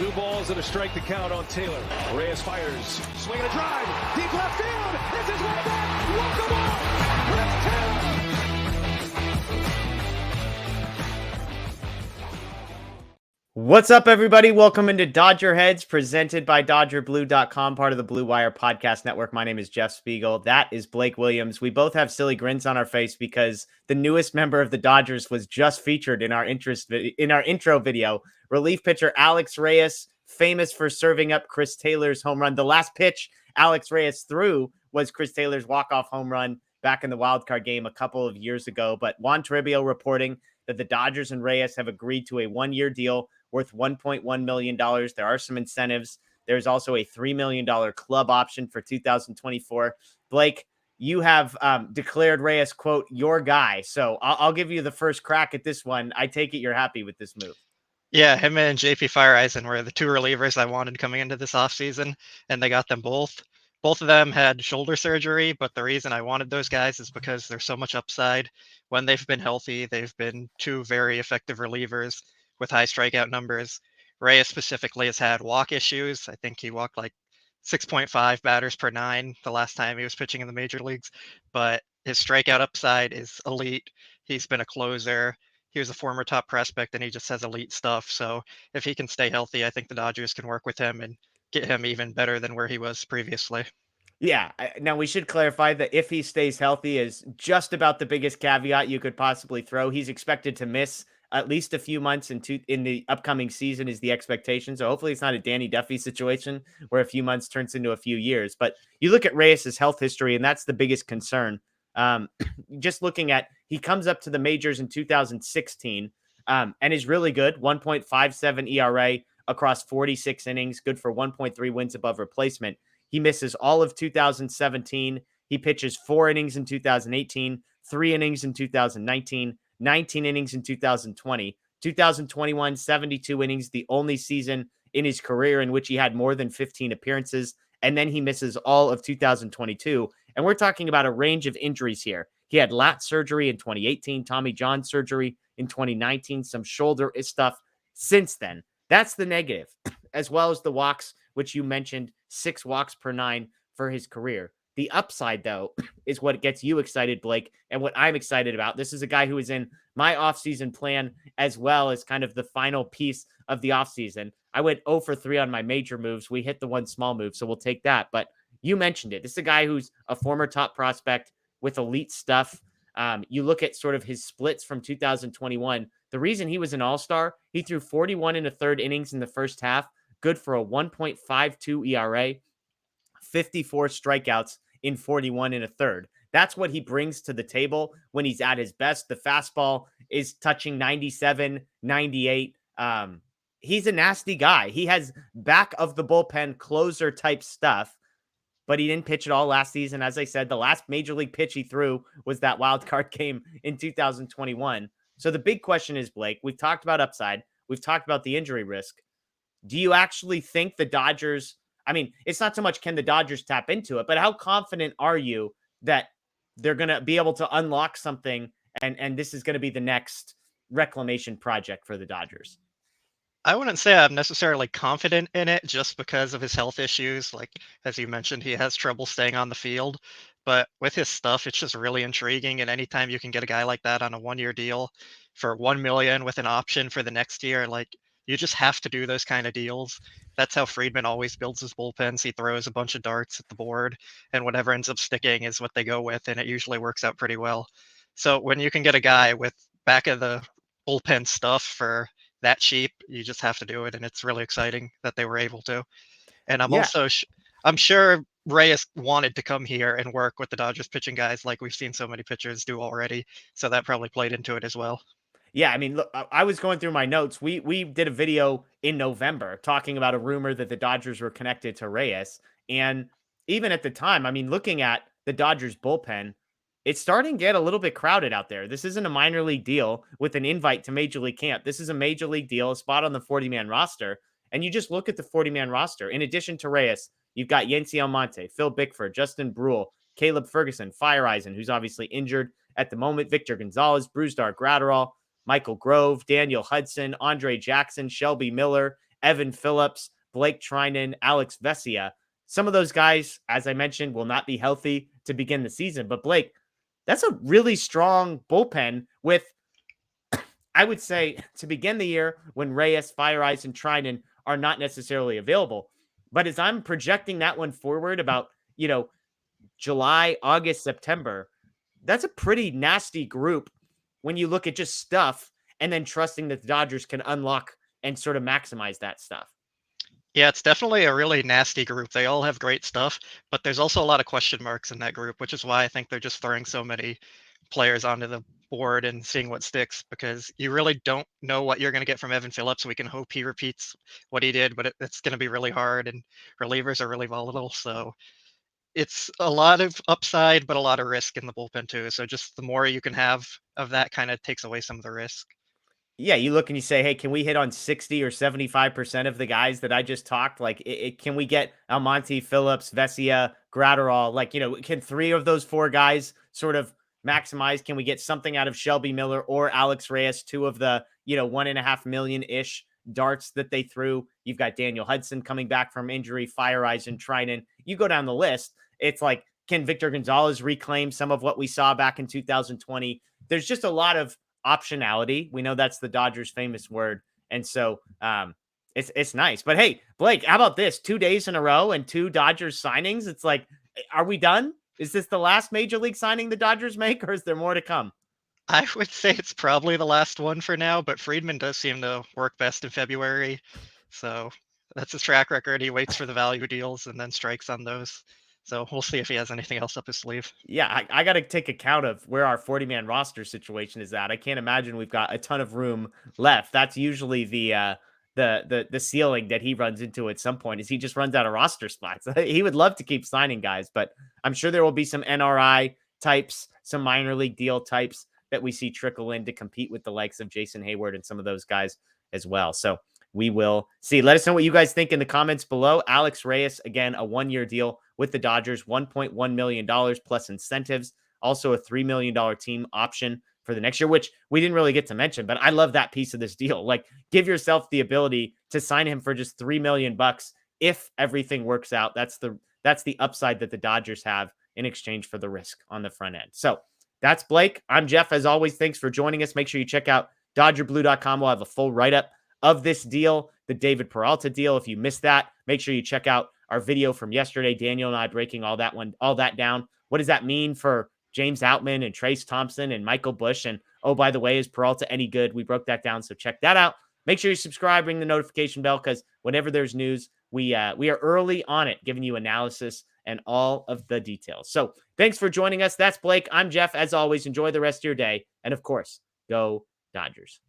Two balls and a strike to count on Taylor. Reyes fires, swinging a drive, deep left field. This is one back. Walk the ball. Chris Taylor. What's up, everybody? Welcome into DodgerHeads, presented by DodgerBlue.com, part of the Blue Wire Podcast Network. My name is Jeff Spiegel. That is Blake Williams. We both have silly grins on our face because the newest member of the Dodgers was just featured in our intro video. Relief pitcher Alex Reyes, famous for serving up Chris Taylor's home run. The last pitch Alex Reyes threw was Chris Taylor's walk-off home run back in the wildcard game a couple of years ago. But Juan Toribio reporting that the Dodgers and Reyes have agreed to a one-year deal worth $1.1 million. There are some incentives. There's also a $3 million club option for 2024. Blake, you have declared Reyes, quote, your guy. So I'll give you the first crack at this one. I take it you're happy with this move. Yeah, him and JP Fireeisen were the two relievers I wanted coming into this offseason, and they got them both. Both of them had shoulder surgery, but the reason I wanted those guys is because there's so much upside. When they've been healthy, they've been two very effective relievers with high strikeout numbers. Reyes specifically has had walk issues. I think he walked like 6.5 batters per nine the last time he was pitching in the major leagues, but his strikeout upside is elite. He's been a closer. He was a former top prospect, and he just has elite stuff. So if he can stay healthy, I think the Dodgers can work with him and get him even better than where he was previously. Yeah. Now, we should clarify that if he stays healthy is just about the biggest caveat you could possibly throw. He's expected to miss at least a few months in the upcoming season is the expectation. So hopefully it's not a Danny Duffy situation where a few months turns into a few years. But you look at Reyes' health history, and that's the biggest concern. Just looking at, he comes up to the majors in 2016 and is really good. 1.57 ERA across 46 innings, good for 1.3 wins above replacement. He misses all of 2017. He pitches 4 innings in 2018, 3 innings in 2019, 19 innings in 2020, 2021, 72 innings, the only season in his career in which he had more than 15 appearances. And then he misses all of 2022. And we're talking about a range of injuries here. He had lat surgery in 2018, Tommy John surgery in 2019, some shoulder stuff since then. That's the negative, as well as the walks, which you mentioned, 6 walks per 9 for his career. The upside, though, is what gets you excited, Blake, and what I'm excited about. This is a guy who is in my offseason plan as well as kind of the final piece of the offseason. I went 0 for 3 on my major moves. We hit the one small move, so we'll take that. But you mentioned it. This is a guy who's a former top prospect with elite stuff. You look at sort of his splits from 2021. The reason he was an all-star, he threw 41 and a third innings in the first half, good for a 1.52 ERA, 54 strikeouts in 41 and a third. That's what he brings to the table when he's at his best. The fastball is touching 97, 98. He's a nasty guy. He has back of the bullpen closer type stuff, but he didn't pitch at all last season. As I said, the last major league pitch he threw was that wild card game in 2021. So the big question is, Blake, we've talked about upside. We've talked about the injury risk. Do you actually think the Dodgers, I mean, it's not so much can the Dodgers tap into it, but how confident are you that they're going to be able to unlock something and this is going to be the next reclamation project for the Dodgers? I wouldn't say I'm necessarily confident in it just because of his health issues. Like, as you mentioned, he has trouble staying on the field. But with his stuff, it's just really intriguing. And anytime you can get a guy like that on a one-year deal for $1 million with an option for the next year, like, you just have to do those kind of deals. That's how Friedman always builds his bullpens. He throws a bunch of darts at the board, and whatever ends up sticking is what they go with, and it usually works out pretty well. So when you can get a guy with back of the bullpen stuff for that cheap, you just have to do it, and it's really exciting that they were able to. And I'm sure Reyes wanted to come here and work with the Dodgers pitching guys like we've seen so many pitchers do already, so that probably played into it as well. Yeah, I mean, look, I was going through my notes. We did a video in November talking about a rumor that the Dodgers were connected to Reyes, and even at the time, I mean, looking at the Dodgers bullpen, it's starting to get a little bit crowded out there. This isn't a minor league deal with an invite to Major League camp. This is a Major League deal, a spot on the 40-man roster. And you just look at the 40-man roster. In addition to Reyes, you've got Yency Almonte, Phil Bickford, Justin Brule, Caleb Ferguson, Fireeisen, who's obviously injured at the moment, Victor Gonzalez, Brusdar Graterol, Michael Grove, Daniel Hudson, Andre Jackson, Shelby Miller, Evan Phillips, Blake Trinan, Alex Vesia. Some of those guys, as I mentioned, will not be healthy to begin the season. But Blake, that's a really strong bullpen with, I would say, to begin the year when Reyes, Fire Eyes, and Trinan are not necessarily available. But as I'm projecting that one forward about, July, August, September, that's a pretty nasty group when you look at just stuff and then trusting that the Dodgers can unlock and sort of maximize that stuff. Yeah, it's definitely a really nasty group. They all have great stuff, but there's also a lot of question marks in that group, which is why I think they're just throwing so many players onto the board and seeing what sticks, because you really don't know what you're going to get from Evan Phillips. We can hope he repeats what he did, but it's going to be really hard, and relievers are really volatile. So it's a lot of upside, but a lot of risk in the bullpen too. So just the more you can have of that kind of takes away some of the risk. Yeah, you look and you say, hey, can we hit on 60 or 75% of the guys that I just talked? Like, can we get Almonte, Phillips, Vesia, Gratterall? Like, can 3 of those 4 guys sort of maximize? Can we get something out of Shelby Miller or Alex Reyes, 2 of the, 1.5 million-ish darts that they threw? You've got Daniel Hudson coming back from injury, Fire Eyes and Trinan. You go down the list. It's like, can Victor Gonzalez reclaim some of what we saw back in 2020? There's just a lot of optionality. We know that's the Dodgers' famous word. And so it's nice. But hey, Blake, how about this? 2 days in a row and 2 Dodgers signings. It's like, are we done? Is this the last major league signing the Dodgers make, or is there more to come? I would say it's probably the last one for now, but Friedman does seem to work best in February. So that's his track record. He waits for the value deals and then strikes on those. So we'll see if he has anything else up his sleeve. Yeah, I got to take account of where our 40-man roster situation is at. I can't imagine we've got a ton of room left. That's usually the ceiling that he runs into at some point, is he just runs out of roster spots. He would love to keep signing guys, but I'm sure there will be some NRI types, some minor league deal types that we see trickle in to compete with the likes of Jason Hayward and some of those guys as well. So we will see. Let us know what you guys think in the comments below. Alex Reyes, again, a 1-year deal with the Dodgers, $1.1 million plus incentives. Also a $3 million team option for the next year, which we didn't really get to mention, but I love that piece of this deal. Like, give yourself the ability to sign him for just $3 million if everything works out. That's the upside that the Dodgers have in exchange for the risk on the front end. So that's Blake. I'm Jeff. As always, thanks for joining us. Make sure you check out DodgerBlue.com. We'll have a full write-up of this deal, the David Peralta deal. If you missed that, make sure you check out our video from yesterday. Daniel and I breaking all that down. What does that mean for James Outman and Trace Thompson and Michael Busch? And oh, by the way, is Peralta any good? We broke that down, so check that out. Make sure you subscribe, ring the notification bell, because whenever there's news, we are early on it, giving you analysis and all of the details. So thanks for joining us. That's Blake. I'm Jeff. As always, enjoy the rest of your day. And of course, go Dodgers.